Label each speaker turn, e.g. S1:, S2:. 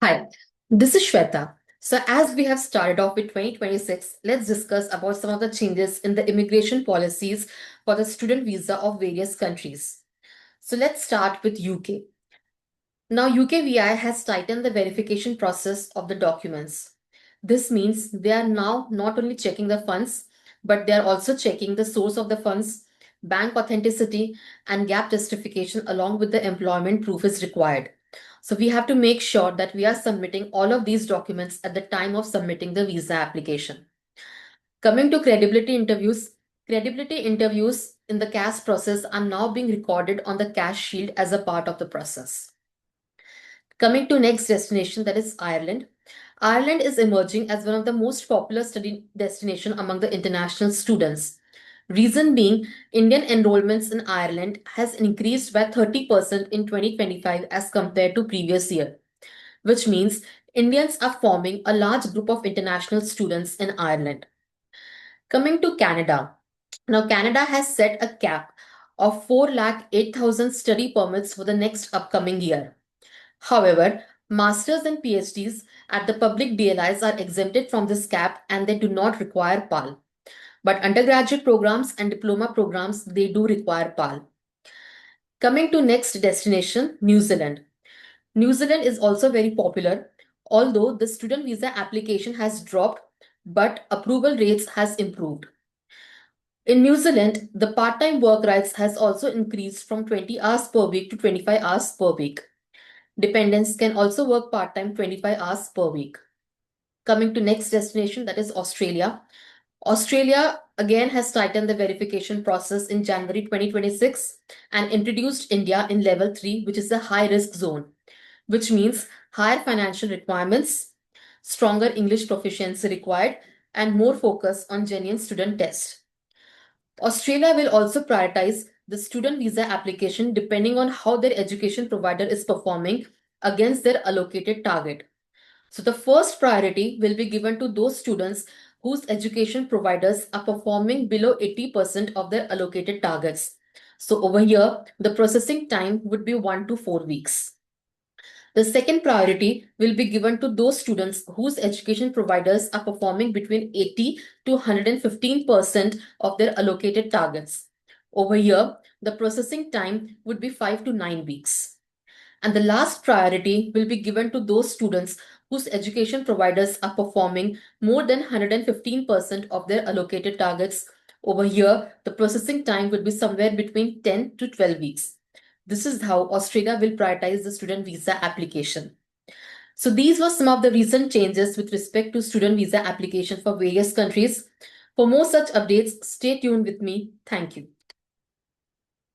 S1: Hi, this is Shweta. So, as we have started off with 2026, let's discuss about some of the changes in the immigration policies for the student visa of various countries. So, let's start with UK. Now, UKVI has tightened the verification process of the documents. This means they are now not only checking the funds, but they are also checking the source of the funds, bank authenticity, and gap justification along with the employment proof is required. So we have to make sure that we are submitting all of these documents at the time of submitting the visa application. Coming to credibility interviews in the CAS process are now being recorded on the CAS shield as a part of the process. Coming to next destination, that is Ireland. Ireland is emerging as one of the most popular study destination among the international students. Reason being, Indian enrollments in Ireland has increased by 30% in 2025 as compared to previous year, which means Indians are forming a large group of international students in Ireland. Coming to Canada. Now, Canada has set a cap of 4,08,000 study permits for the next upcoming year. However, masters and PhDs at the public DLIs are exempted from this cap and they do not require PAL. But undergraduate programs and diploma programs, they do require PAL. Coming to next destination, New Zealand. New Zealand is also very popular, although the student visa application has dropped, but approval rates has improved. In New Zealand, the part-time work rights has also increased from 20 hours per week to 25 hours per week. Dependents can also work part-time 25 hours per week. Coming to next destination, that is Australia. Australia again has tightened the verification process in January 2026 and introduced India in level 3, which is a high risk zone, which means higher financial requirements, stronger English proficiency required, and more focus on genuine student test. Australia will also prioritize the student visa application depending on how their education provider is performing against their allocated target. So the first priority will be given to those students whose education providers are performing below 80% of their allocated targets. So over here, the processing time would be 1 to 4 weeks. The second priority will be given to those students whose education providers are performing between 80 to 115% of their allocated targets. Over here, the processing time would be 5 to 9 weeks. And the last priority will be given to those students whose education providers are performing more than 115% of their allocated targets. Over here, the processing time would be somewhere between 10 to 12 weeks. This is how Australia will prioritize the student visa application. So these were some of the recent changes with respect to student visa application for various countries. For more such updates, stay tuned with me. Thank you.